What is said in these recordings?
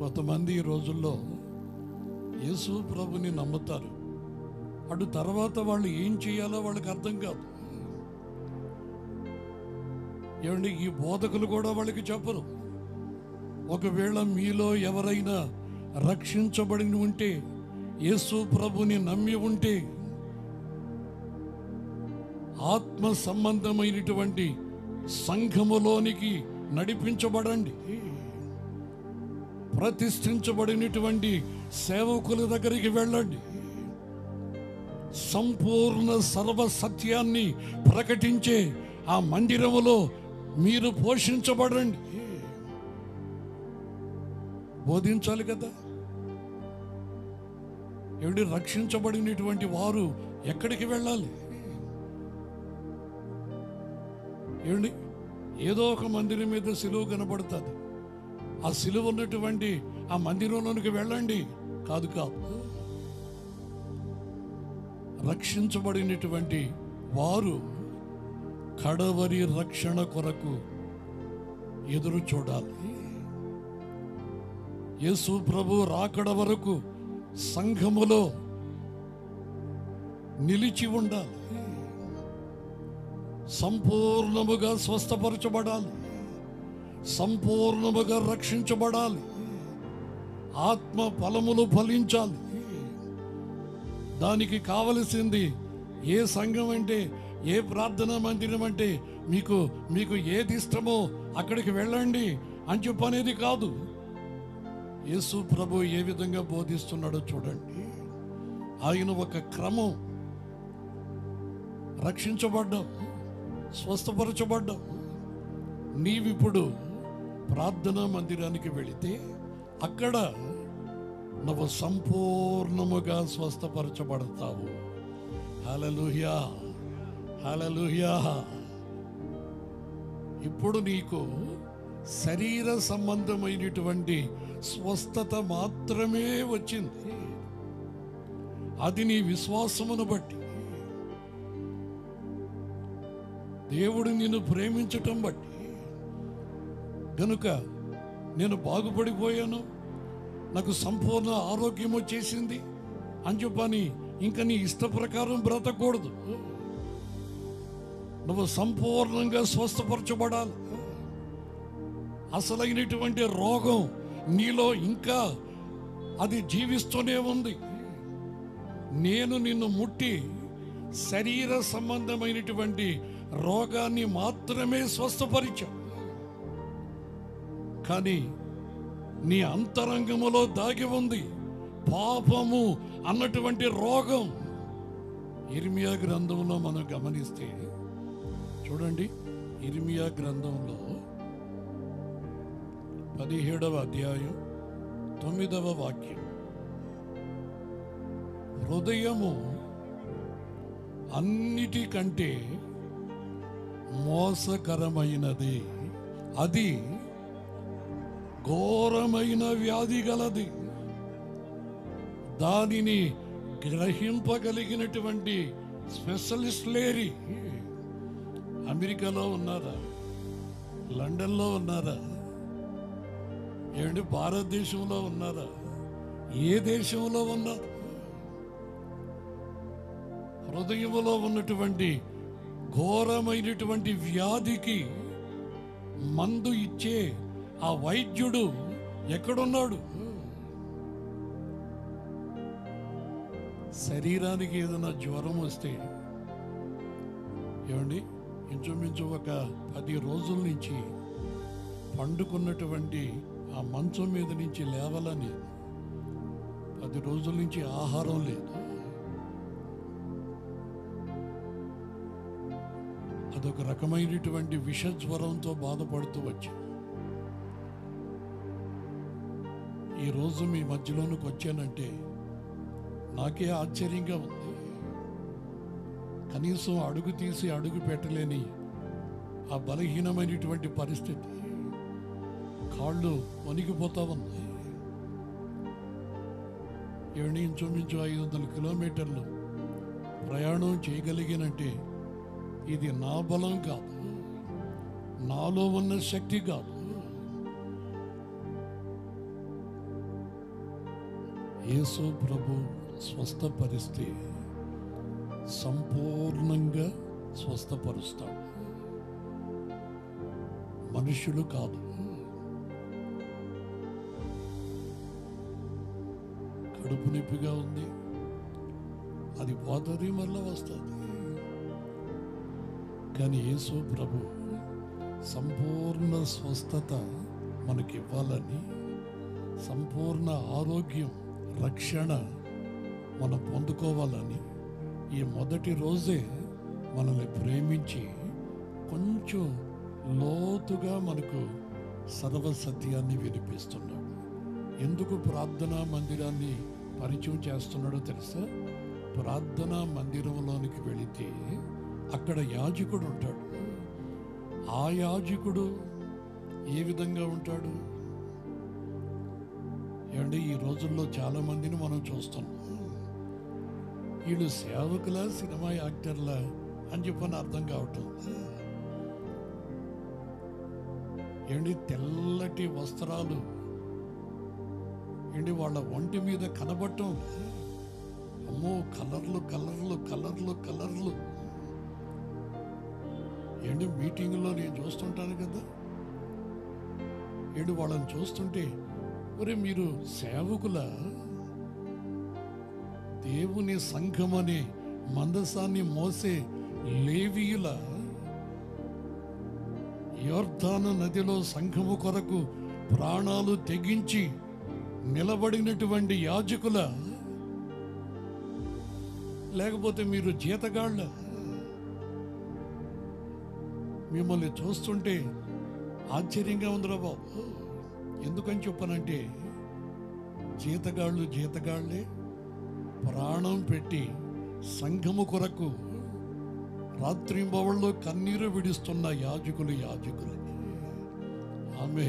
కొంతమంది ఈ రోజుల్లో యేసు ప్రభుని నమ్ముతారు, అటు తర్వాత వాళ్ళు ఏం చేయాలో వాళ్ళకి అర్థం కాదు. ఏమండి, ఈ బోధకులు కూడా వాళ్ళకి చెప్పరు. ఒకవేళ మీలో ఎవరైనా రక్షించబడి ఉంటే, యేసు ప్రభుని నమ్మి ఉంటే, ఆత్మ సంబంధమైనటువంటి సంఘములోనికి నడిపించబడండి. ప్రతిష్ఠించబడినటువంటి సేవకుల దగ్గరికి వెళ్ళండి. సంపూర్ణ సర్వ సత్యాన్ని ప్రకటించే ఆ మందిరములో మీరు పోషించబడండి. బోధించాలి కదా. ఏమిటి, రక్షించబడినటువంటి వారు ఎక్కడికి వెళ్ళాలి? ఏమిటి, ఏదో ఒక మందిరం మీద సిలువ కనబడుతుంది, ఆ సిలువ ఉన్నటువంటి ఆ మందిరంలోనికి వెళ్ళండి. కాదు కాదు, రక్షించబడినటువంటి వారు కడవరి రక్షణ కొరకు ఎదురు చూడాలి. యేసు ప్రభు రాకడ వరకు సంఘములో నిలిచి ఉండాలి. సంపూర్ణముగా స్వస్థపరచబడాలి, సంపూర్ణముగా రక్షించబడాలి, ఆత్మ ఫలములు ఫలించాలి. దానికి కావలసింది ఏ సంఘం అంటే, ఏ ప్రార్థనా మందిరం అంటే, మీకు ఏది ఇష్టమో అక్కడికి వెళ్ళండి అని చెప్పనేది కాదు. యేసు ప్రభు ఏ విధంగా బోధిస్తున్నాడో చూడండి. ఆయన ఒక క్రమం. రక్షించబడ్డావు, స్వస్థపరచబడ్డావు. నీవిప్పుడు ప్రార్థనా మందిరానికి వెళితే అక్కడ నువ్వు సంపూర్ణముగా స్వస్థపరచబడతావు. హల్లెలూయా, హల్లెలూయా. ఇప్పుడు నీకు శరీర సంబంధమైనటువంటి స్వస్థత మాత్రమే వచ్చింది. అది నీ విశ్వాసమును బట్టి, దేవుడు నిన్ను ప్రేమించటం బట్టి. కనుక నేను బాగుపడిపోయాను, నాకు సంపూర్ణ ఆరోగ్యం వచ్చేసింది అని చెప్పని ఇంకా నీ ఇష్ట ప్రకారం బ్రతకూడదు. నువ్వు సంపూర్ణంగా స్వస్థపరచబడాలి. అసలైనటువంటి రోగం నీలో ఇంకా అది జీవిస్తూనే ఉంది. నేను నిన్ను ముట్టి శరీర సంబంధమైనటువంటి రోగాన్ని మాత్రమే స్వస్థపరిచా, కానీ నీ అంతరంగములో దాగి ఉంది పాపము అన్నటువంటి రోగం. ఇర్మియా గ్రంథంలో మనం గమనిస్తే చూడండి, ఇర్మియా గ్రంథంలో 17వ అధ్యాయం 9వ వాక్యం, హృదయము అన్నిటికంటే మోసకరమైనది, అది ఘోరమైన వ్యాధి గలది, దానిని గ్రహింపగలిగినటువంటి స్పెషలిస్ట్ లేరి. అమెరికాలో ఉన్నారా, లండన్లో ఉన్నారా, ఏమిటి భారతదేశంలో ఉన్నారా, ఏ దేశంలో ఉన్నారు? హృదయంలో ఉన్నటువంటి ఘోరమైనటువంటి వ్యాధికి మందు ఇచ్చే ఆ వైద్యుడు ఎక్కడున్నాడు? శరీరానికి ఏదైనా జ్వరం వస్తే ఏమండి, ఇంచుమించు ఒక 10 రోజుల నుంచి పండుకున్నటువంటి ఆ మంచం మీద నుంచి లేవాలని 10 రోజుల నుంచి ఆహారం లేదు. అదొక రకమైనటువంటి విష జ్వరంతో బాధపడుతూ వచ్చి ఈరోజు మీ మధ్యలోనికి వచ్చానంటే నాకే ఆశ్చర్యంగా ఉంది. కనీసం అడుగు తీసి అడుగు పెట్టలేని ఆ బలహీనమైనటువంటి పరిస్థితి, కాళ్ళు వణికిపోతా ఉంది. ఏడు ఇంచుమించు 500 కిలోమీటర్లు ప్రయాణం చేయగలిగినంటే ఇది నా బలం కాదు, నాలో ఉన్న శక్తి కాదు. యేసు ప్రభు స్వస్థపరిస్తే సంపూర్ణంగా స్వస్థపరుస్తాడు, మనుషులు కాదు. కడుపు నొప్పిగా ఉంది, అది పోతుంది, మళ్ళీ వస్తుంది. కానీ యేసు ప్రభు సంపూర్ణ స్వస్థత మనకి ఇవ్వాలని, సంపూర్ణ ఆరోగ్యం, రక్షణ మనం పొందుకోవాలని ఈ మొదటి రోజే మనల్ని ప్రేమించి కొంచెం లోతుగా మనకు సర్వసత్యాన్ని వినిపిస్తున్నాడు. ఎందుకు ప్రార్థనా మందిరాన్ని పరిచయం చేస్తున్నాడో తెలుసా? ప్రార్థనా మందిరంలోనికి వెళితే అక్కడ యాజకుడు ఉంటాడు. ఆ యాజకుడు ఏ విధంగా ఉంటాడు? ఏమంటే ఈ రోజుల్లో చాలా మందిని మనం చూస్తున్నాం, వీళ్ళు సేవకుల, సినిమా యాక్టర్ల అని చెప్పని అర్థం కావటం. ఏంటి తెల్లటి వస్త్రాలు, ఏంటి వాళ్ళ ఒంటి మీద కనబడటం, అమ్మో కలర్లు కలర్లు కలర్లు కలర్లు. ఏంటి మీటింగ్లో నేను చూస్తుంటాను కదా, ఏంటి వాళ్ళని చూస్తుంటే, ఒరే మీరు సేవకుల, దేవుని సంఘం అనే మందసాన్ని మోసే లేవీయుల, యోర్దాను నదిలో సంఘము కొరకు ప్రాణాలు తెగించి నిలబడినటువంటి యాజకుల, లేకపోతే మీరు జీతగాళ్ళ? మిమ్మల్ని చూస్తుంటే ఆశ్చర్యంగా ఉందిరా బాబు. ఎందుకని చెప్పనంటే, జీతగాళ్ళు జీతగాళ్ళే, ప్రాణం పెట్టి సంఘము కొరకు రాత్రింబవళ్ళు కన్నీరు విడుస్తున్న యాజకులు యాజకులు. ఆమె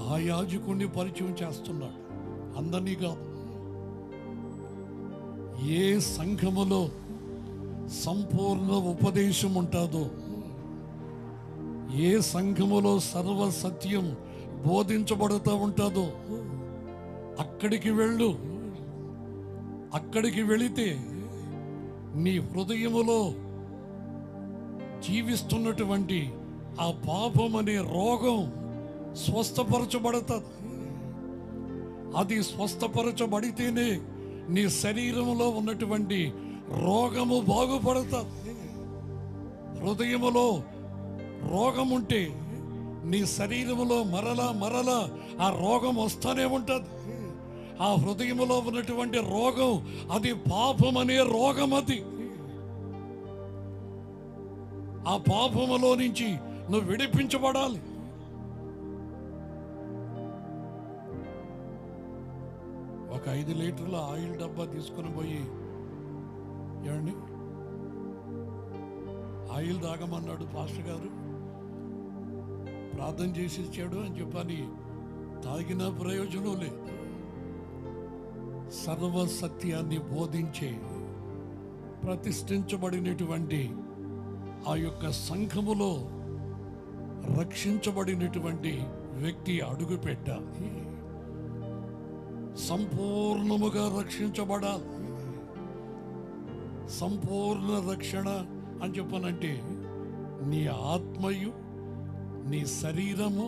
ఆ యాజకుడిని పరిచయం చేస్తున్నాడు, అందరినీ కాదు. ఏ సంఘములో సంపూర్ణ ఉపదేశం ఉంటుందో, ఏ సంఘములో సర్వ సత్యం బోధించబడుతూ ఉంటుందో అక్కడికి వెళ్ళు. అక్కడికి వెళితే నీ హృదయములో జీవిస్తున్నటువంటి ఆ పాపం అనే రోగం స్వస్థపరచబడుతుంది. అది స్వస్థపరచబడితేనే నీ శరీరంలో ఉన్నటువంటి రోగము బాగుపడుతుంది. హృదయములో రోగం ఉంటే నీ శరీరములో మరలా మరలా ఆ రోగం వస్తూనే ఉంటుంది. ఆ హృదయములో ఉన్నటువంటి రోగం అది పాపం అనే రోగం. అది ఆ పాపములో నుంచి నువ్వు విడిపించబడాలి. ఒక 5 లీటర్ల ఆయిల్ డబ్బా తీసుకుని పోయి, ఏమండి ఆయిల్ తాగమన్నాడు పాస్టర్ గారు, ప్రార్థన చేసి ఇచ్చాడు అని చెప్పని తాగిన ప్రయోజనం లేదు. సర్వసత్యాన్ని బోధించే ప్రతిష్ఠించబడినటువంటి ఆ యొక్క సంఘములో రక్షించబడినటువంటి వ్యక్తి అడుగు పెట్టాలి, సంపూర్ణముగా రక్షించబడాలి. సంపూర్ణ రక్షణ అని చెప్పనంటే నీ ఆత్మయు, నీ శరీరము,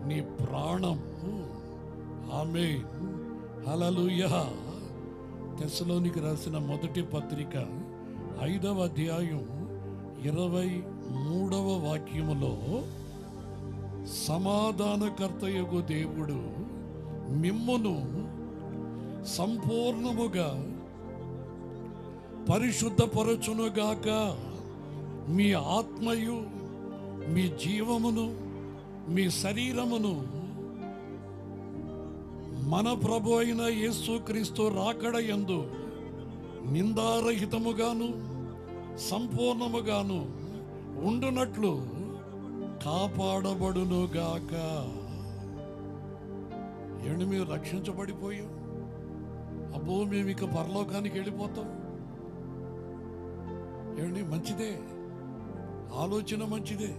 నీ ప్రాణము. ఆమేన్, హల్లెలూయా. తెస్సలోనికి రాసిన మొదటి పత్రిక 5వ అధ్యాయం 23వ వాక్యములో, సమాధానకర్తయగు దేవుడు మిమ్మును సంపూర్ణముగా పరిశుద్ధపరచునుగాక, మీ ఆత్మయు, మీ జీవమును, మీ శరీరమును మన ప్రభు అయిన యేసుక్రీస్తు రాకడ యందు నిందారహితముగాను సంపూర్ణముగాను ఉండునట్లు కాపాడబడునుగాక. ఏమండి మీరు రక్షించబడిపోయాం, అబ్బో మేము ఇక పరలోకానికి వెళ్ళిపోతాం. ఏమండి మంచిదే, ఆలోచన మంచిదే.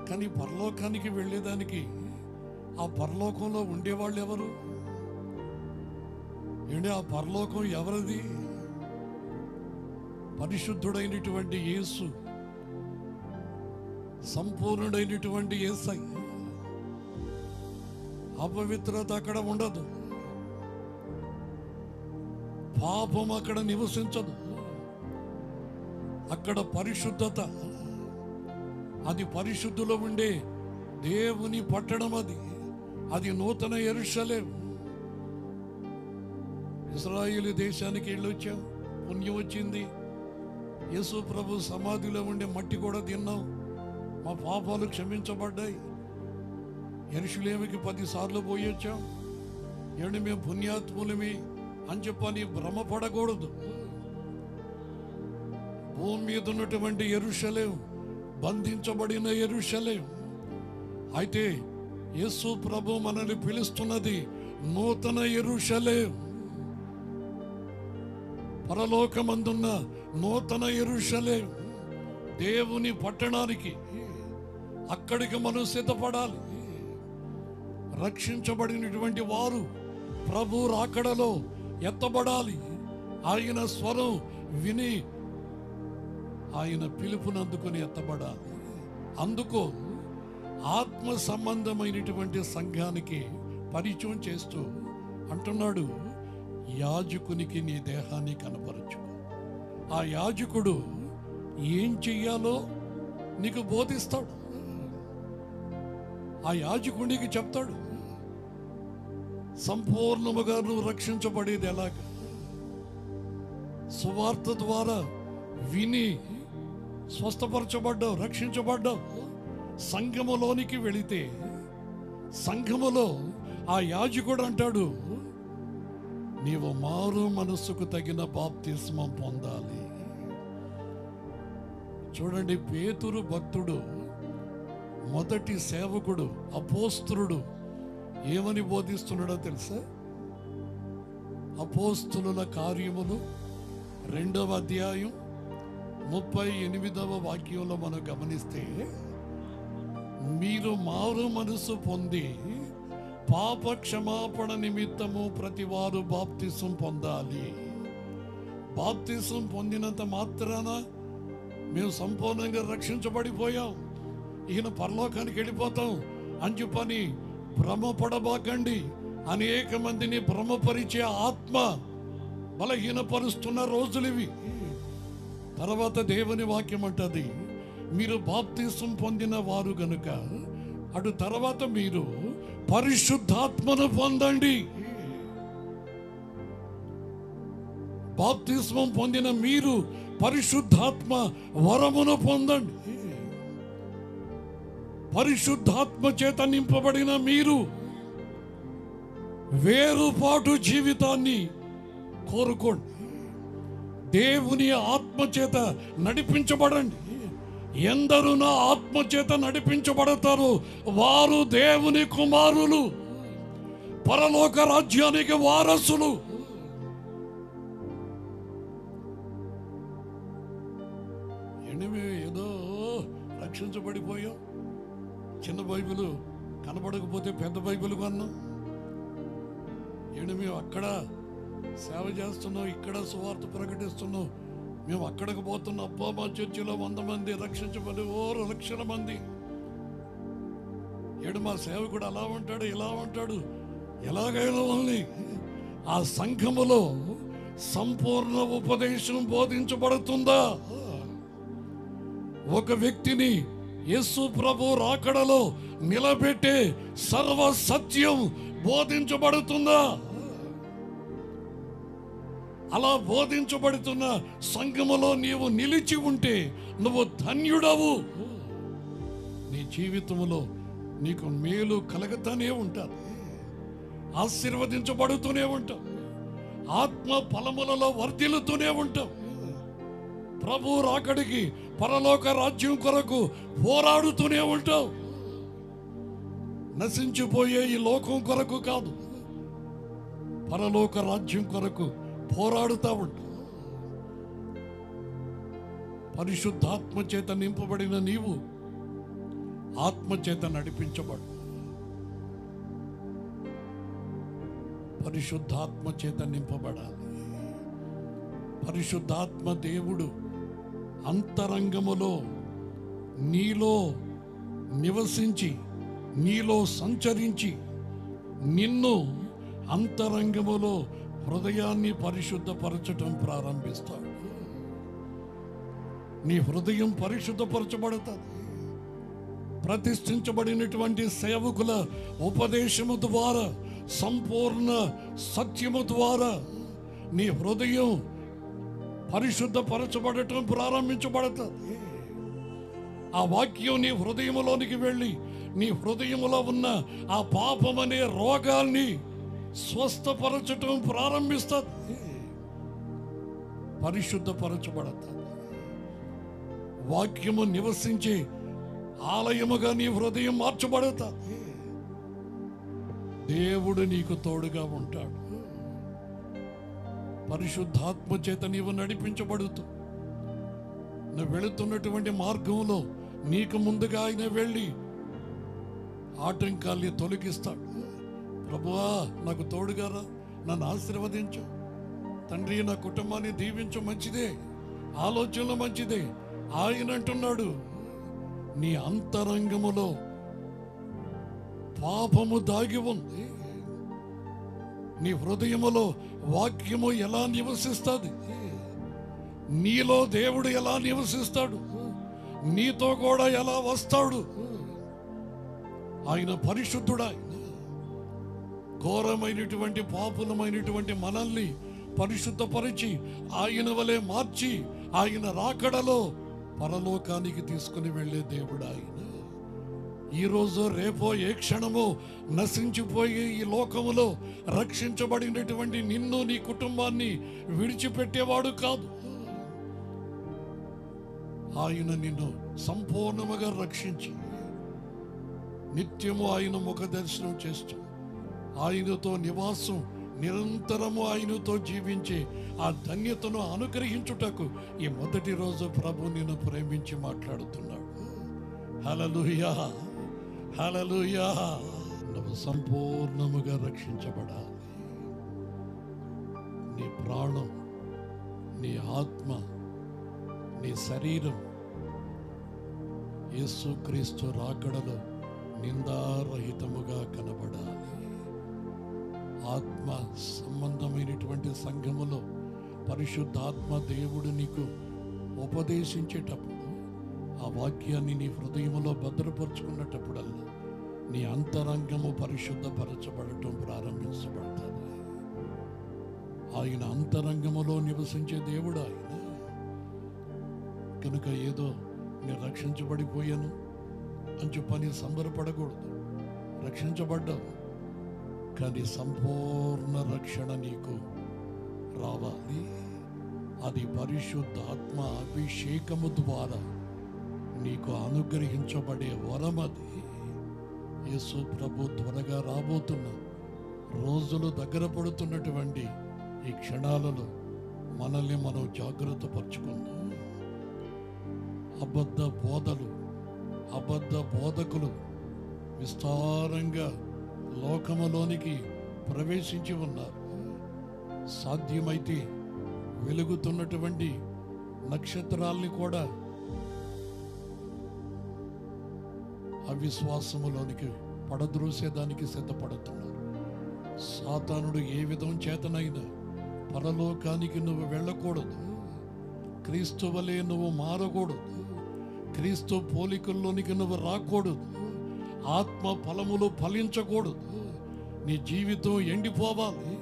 కానీ పరలోకానికి వెళ్ళేదానికి ఆ పరలోకంలో ఉండేవాళ్ళు ఎవరు? ఏంటి ఆ పరలోకం ఎవరిది? పరిశుద్ధుడైనటువంటి యేసు, సంపూర్ణుడైనటువంటి యేసయ్య. అపవిత్రత అక్కడ ఉండదు, పాపం అక్కడ నివసించదు. అక్కడ పరిశుద్ధత, అది పరిశుద్ధులో ఉండే దేవుని పట్టణం. అది నూతన యెరూషలేము. ఇశ్రాయేలు దేశానికి వెళ్ళొచ్చాం, పుణ్యం వచ్చింది. యేసు ప్రభు సమాధిలో ఉండే మట్టి కూడా తిన్నాం, మా పాపాలు క్షమించబడ్డాయి. యెరూషలేముకి 10 సార్లు పోయి వచ్చాం. ఏమండి మేము పుణ్యాత్ములమి అని చెప్పని భ్రమపడకూడదు. భూమి మీద ఉన్నటువంటి యెరూషలేము బంధించబడిన యెరూషలేము. అయితే యేసు ప్రభు మనల్ని పిలుస్తున్నది నూతన యెరూషలేము, పరలోకమందున్న నూతన యెరూషలేము, దేవుని పట్టణానికి. అక్కడికి మనం సిద్ధపడాలి. రక్షించబడినటువంటి వారు ప్రభు రాకడలో ఎత్తబడాలి. ఆయన స్వరం విని ఆయన పిలుపును అందుకొని ఎత్తబడాలి. అందుకో ఆత్మ సంబంధమైనటువంటి సంఘానికి పరిచయం చేస్తూ అంటున్నాడు, యాజకునికి నీ దేహాన్ని కనపరచు. ఆ యాజకుడు ఏం చెయ్యాలో నీకు బోధిస్తాడు. ఆ యాజకుడికి చెప్తాడు సంపూర్ణముగా నువ్వు రక్షించబడేది ఎలాగ. సువార్త ద్వారా విని స్వస్థపరచబడ్డావు, రక్షించబడ్డావు. సంఘములోనికి వెళితే సంఘములో ఆ యాజకుడు అంటాడు, నీవు మారు మనస్సుకు తగిన బాప్తిస్మం పొందాలి. చూడండి, పేతురు భక్తుడు, మొదటి సేవకుడు, అపోస్తలుడు ఏమని బోధిస్తున్నాడో తెలుసా? అపోస్తలుల కార్యములు 2వ అధ్యాయం 38వ వాక్యంలో మనం గమనిస్తే, మీరు మారు మనసు పొంది పాప క్షమాపణ నిమిత్తము ప్రతి వారు బాప్తిసం పొందాలి. బాప్తిసం పొందినంత మాత్రాన మేము సంపూర్ణంగా రక్షించబడిపోయాం, ఈయన పరలోకానికి వెళ్ళిపోతాం అని చెప్పని భ్రమపడబాకండి. అనేక మందిని భ్రమపరిచే ఆత్మ బలహీనపరుస్తున్న రోజులివి. తర్వాత దేవుని వాక్యం అంటది, మీరు బాప్తిసం పొందిన వారు గనుక అటు తర్వాత మీరు పరిశుద్ధాత్మను పొందండి. బాప్తిస్మం పొందిన మీరు పరిశుద్ధాత్మ వరమును పొందండి. పరిశుద్ధాత్మ చేత నింపబడిన మీరు వేరుపాటు జీవితాన్ని కోరుకోండి. దేవుని ఆత్మ చేత నడిపించబడండి. ఎందరు నా ఆత్మ చేత నడిపించబడతారో వారు దేవుని కుమారులు, పరలోక రాజ్యానికి వారసులు. ఏదో రక్షించబడిపోయాం, చిన్న బైబిల్ కనబడకపోతే పెద్ద బైబిల్ కొన్నాం. మేము అక్కడ సేవ చేస్తున్నాం, ఇక్కడ సువార్త ప్రకటిస్తున్నాం, మేము అక్కడికి పోతున్నాం. అబ్బా, మా చర్చిలో 100 మంది రక్షించబడి 2 లక్షల మంది. మా సేవకుడు అలా ఉంటాడు, ఇలా ఉంటాడు. ఎలాగైనా వాళ్ళని ఆ సంఘములో సంపూర్ణ ఉపదేశం బోధించబడుతుందా? ఒక వ్యక్తిని యేసు ప్రభు రాకడలో నిలబెట్టే సర్వ సత్యం బోధించబడుతుందా? అలా బోధించబడుతున్న సంఘములో నీవు నిలిచి ఉంటే నువ్వు ధన్యుడవు. నీ జీవితంలో నీకు మేలు కలగతానే ఉంటారు, ఆశీర్వదించబడుతూనే ఉంటావు, ఆత్మ ఫలములలో వర్ధిల్లుతూనే ఉంటావు. ప్రభు రాకడికి పరలోక రాజ్యం కొరకు పోరాడుతూనే ఉంటావు. నశించిపోయే ఈ లోకం కొరకు కాదు, పరలోక రాజ్యం కొరకు పోరాడుతూ ఉంటావు. పరిశుద్ధాత్మ చేత నింపబడిన నీవు ఆత్మ చేత నడిపించబడు. పరిశుద్ధాత్మ చేత నింపబడాలి. పరిశుద్ధాత్మ దేవుడు అంతరంగములో నీలో నివసించి, నీలో సంచరించి, నిన్ను అంతరంగములో హృదయాన్ని పరిశుద్ధపరచటం ప్రారంభిస్తాడు. నీ హృదయం పరిశుద్ధపరచబడుతుంది. ప్రతిష్ఠించబడినటువంటి సేవకుల ఉపదేశము ద్వారా, సంపూర్ణ సత్యము ద్వారా నీ హృదయం పరిశుద్ధపరచబడటం ప్రారంభించబడుతుంది. ఆ వాక్యం నీ హృదయములోనికి వెళ్ళి నీ హృదయములో ఉన్న ఆ పాపమనే రోగాల్ని స్వస్థపరచటం ప్రారంభిస్తుంది. పరిశుద్ధపరచబడుతుంది. వాక్యము నివసించే ఆలయముగా నీ హృదయం మార్చబడుతుంది. దేవుడు నీకు తోడుగా ఉంటాడు. పరిశుద్ధాత్మ చేత నీవు నడిపించబడుతూ నువ్వు వెళుతున్నటువంటి మార్గంలో నీకు ముందుగా ఆయన వెళ్ళి ఆటంకాల్ని తొలగిస్తాడు. ప్రభువా, నాకు తోడుగా రా, నన్ను ఆశీర్వదించు తండ్రి, నా కుటుంబాన్ని దీవించు. మంచిదే, ఆలోచనలు మంచిదే. ఆయన అంటున్నాడు, నీ అంతరంగములో పాపము దాగి ఉంది. నీ హృదయములో వాక్యము ఎలా నివసిస్తుంది, నీలో దేవుడు ఎలా నివసిస్తాడు, నీతో కూడా ఎలా వస్తాడు. ఆయన పరిశుద్ధుడు. ఆయన ఘోరమైనటువంటి పాపులమైనటువంటి మనల్ని పరిశుద్ధపరిచి ఆయన వలె మార్చి ఆయన రాకడలో పరలోకానికి తీసుకుని వెళ్ళే దేవుడు ఆయన. ఈరోజు రేపో ఏ క్షణమో నశించిపోయే ఈ లోకములో రక్షించబడినటువంటి నిన్ను, నీ కుటుంబాన్ని విడిచిపెట్టేవాడు కాదు. ఆయన నిన్ను సంపూర్ణముగా రక్షించి నిత్యము ఆయన ముఖ దర్శనం చేస్తూ ఆయనతో నివాసం, నిరంతరము ఆయనతో జీవించే ఆ ధన్యతను అనుగ్రహించుటకు ఈ మొదటి రోజు ప్రభు నిన్ను ప్రేమించి మాట్లాడుతున్నాడు. హల్లెలూయా, హల్లెలూయా. నువ్వు సంపూర్ణముగా రక్షించబడాలి. నీ ప్రాణం, నీ ఆత్మ, నీ శరీరం యేసుక్రీస్తు రాకడలో నిందారహితముగా కనబడాలి. ఆత్మ సంబంధమైనటువంటి సంఘములో పరిశుద్ధాత్మ దేవుడు నీకు ఉపదేశించేటప్పుడు, ఆ వాక్యాన్ని నీ హృదయములో భద్రపరుచుకున్నటప్పుడల్లా నీ అంతరంగము పరిశుద్ధపరచబడటం ప్రారంభించబడుతుంది. ఆయన అంతరంగములో నివసించే దేవుడు ఆయన. కనుక ఏదో నేను రక్షించబడిపోయాను అని చెప్పని సంబరపడకూడదు. రక్షించబడ్డావు, కానీ సంపూర్ణ రక్షణ నీకు రావాలి. అది పరిశుద్ధాత్మ అభిషేకము ద్వారా నీకు అనుగ్రహించబడే వరమది. యేసు ప్రభు త్వరగా రాబోతున్న రోజులు దగ్గర పడుతున్నటువంటి ఈ క్షణాలలో మనల్ని మనం జాగ్రత్త పరుచుకుందాం. అబద్ధ బోధలు, అబద్ధ బోధకులు విస్తారంగా లోకములోనికి ప్రవేశించి ఉన్నారు. సాధ్యమైతే వెలుగుతున్నటువంటి నక్షత్రాల్ని కూడా అవిశ్వాసములోనికి పడద్రోసేదానికి సిద్ధపడుతున్నారు. సాతానుడు ఏ విధం చేతనైనా పరలోకానికి నువ్వు వెళ్ళకూడదు. క్రీస్తు వలె నువ్వు మారకూడదు. క్రీస్తు పోలికల్లోనికి నువ్వు రాకూడదు. ఆత్మ ఫలములు ఫలించకూడదు. నీ జీవితం ఎండిపోవాలి.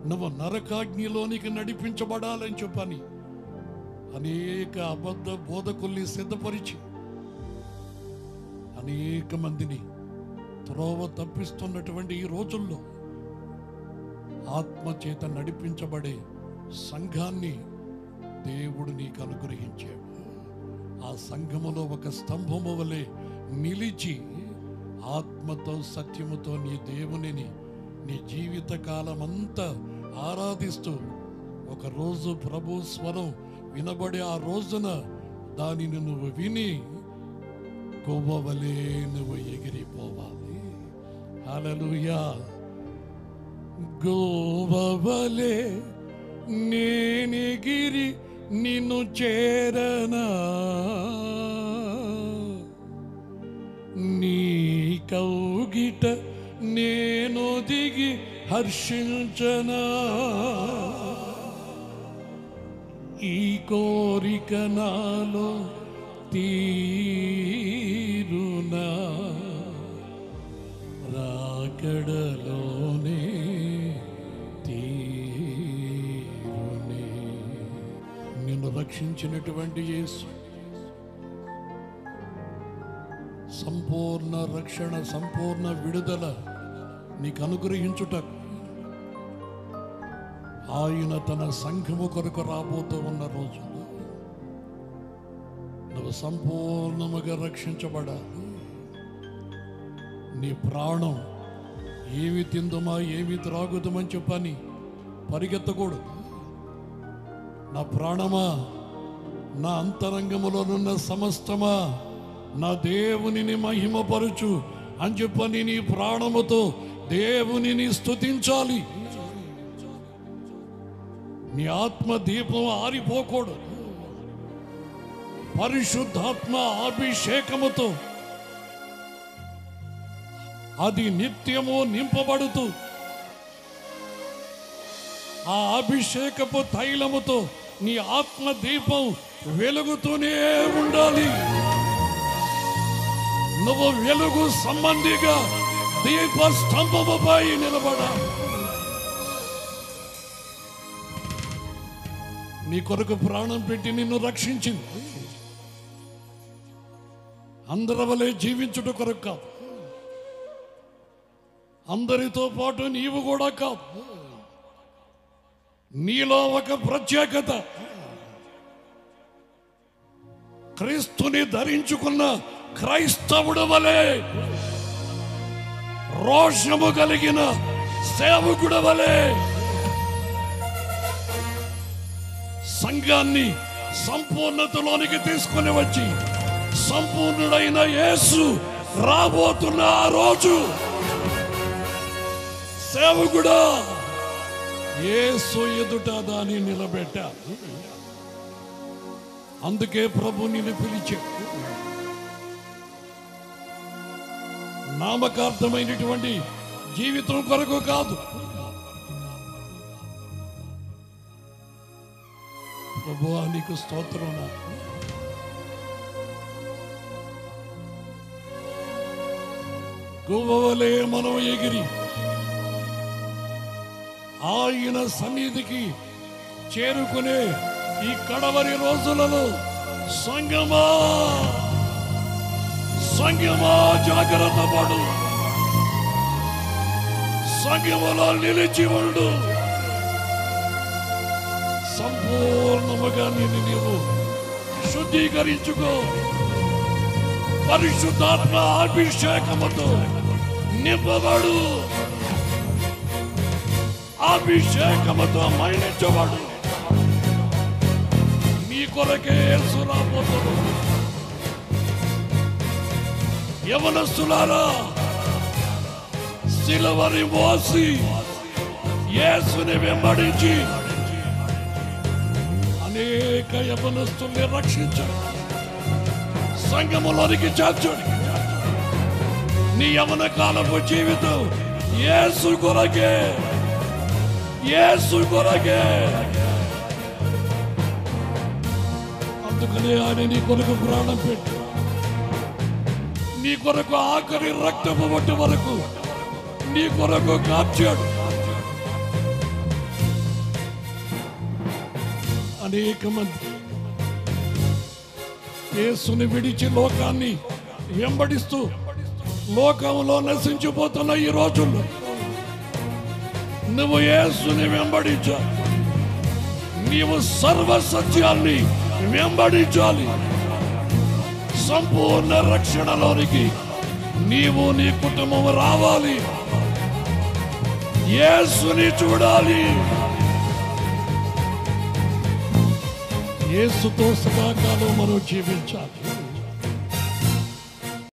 నువ్వు నరకాగ్నిలోనికి నడిపించబడాలని చెప్పని అనేక అబద్ధ బోధకుల్ని సిద్ధపరిచి అనేక మందిని త్రోవ తప్పిస్తున్నటువంటి ఈ రోజుల్లో ఆత్మ చేత నడిపించబడే సంఘాన్ని దేవుడు నీకు అనుగ్రహించాడు. ఆ సంఘములో ఒక స్తంభము వలె నిలిచి ఆత్మతో సత్యముతో నీ దేవునిని నీ జీవిత కాలమంతా ఆరాధిస్తూ ఒకరోజు ప్రభు స్వరం వినబడే ఆ రోజున దానిని నువ్వు విని కొవ్వవలే నువ్వు ఎగిరిపోవాలి. హల్లెలూయా. గోవవలే నేనెగిరి నిన్ను చేరనా, నీ కౌగిట నేను దిగి హర్షించనా, ఈ కోరిక నాలో తీరునా, రాకడలోనే తీరునే. నిన్ను రక్షించినటువంటి యేసు సంపూర్ణ రక్షణ, సంపూర్ణ విడుదల నీకు అనుగ్రహించుటకు ఆయన తన సంఘము కొరకు రాబోతూ ఉన్న రోజులు నువ్వు సంపూర్ణముగా రక్షించబడాలి. నీ ప్రాణం ఏమి తిందుమా ఏమి త్రాగుదామని చెప్పని పరిగెత్తకూడదు. నా ప్రాణమా, నా అంతరంగములోనున్న సమస్తమా నా దేవునిని మహిమపరచు అని చెప్పని నీ ప్రాణముతో దేవునిని స్తుతించాలి. నీ ఆత్మ దీపం ఆరిపోకూడదు. పరిశుద్ధాత్మ అభిషేకముతో అది నిత్యము నింపబడుతూ ఆ అభిషేకపు తైలముతో నీ ఆత్మ దీపం వెలుగుతూనే ఉండాలి. నువ్వు వెలుగు సంబంధిగా దీప స్తంభముపై నిలబడాలి. నీ కొరకు ప్రాణం పెట్టి నిన్ను రక్షించింది. అందరి వలె జీవించుట కొరకు కాదు, అందరితో పాటు నీవు కూడా కాదు. నీలో ఒక ప్రత్యేకత, క్రీస్తుని ధరించుకున్న క్రైస్తవుడు వలె, రోషము కలిగిన సేవకుడు వలె సంఘాన్ని సంపూర్ణతలోనికి తీసుకుని వచ్చి సంపూర్ణుడైన యేసు రాబోతున్న ఆ రోజు సేవకుడా యేసు ఎదుట దాన్ని నిలబెట్టాడు. అందుకే ప్రభు నిన్ను పిలిచాడు. నామకార్థమైనటువంటి జీవితం కొరకు కాదు. ప్రభువా నీకు స్తోత్రం. గువ్వవలే మనం ఎగిరి ఆయన సన్నిధికి చేరుకునే ఈ కడవరి రోజులలో సంగమా సంగమా జాగ్రత్త పడు. సంగములో నిలిచి ఉండు. సంపూర్ణముగా నీవు శుద్ధీకరించుకో. పరిశుద్ధాత్మ అభిషేకముతో నింపబడు. అభిషేకముతో మైనించబడు. నీ కొరకే యేసు రాబోతున్నాడు. యవనస్తులారా, సిలువని మోసి యేసుని వెంబడించి అనేక యవనస్తుల్ని రక్షించాడు. సంఘములోనికి చేర్చాడు. నీ యవన కాలపు జీవితం యేసు కొరకే, యేసు కొరకే. అందుకనే ఆయన నీ కొరకు ప్రాణం పెట్టు. నీ కొరకు ఆఖరి రక్తము బట్టి వరకు నీ కొరకు కాచాడు. అనేక మంది యేసుని విడిచి లోకాన్ని వెంబడిస్తూ లోకంలో నశించిపోతున్న ఈ రోజుల్లో నువ్వు యేసుని వెంబడించాలి. నీవు సర్వ సత్యాన్ని వెంబడించాలి. సంపూర్ణ రక్షణలోనికి నీవు నీ కుటుంబం రావాలి. యేసుని చూడాలి. యేసుతో సదాకాలం మనం జీవించాలి.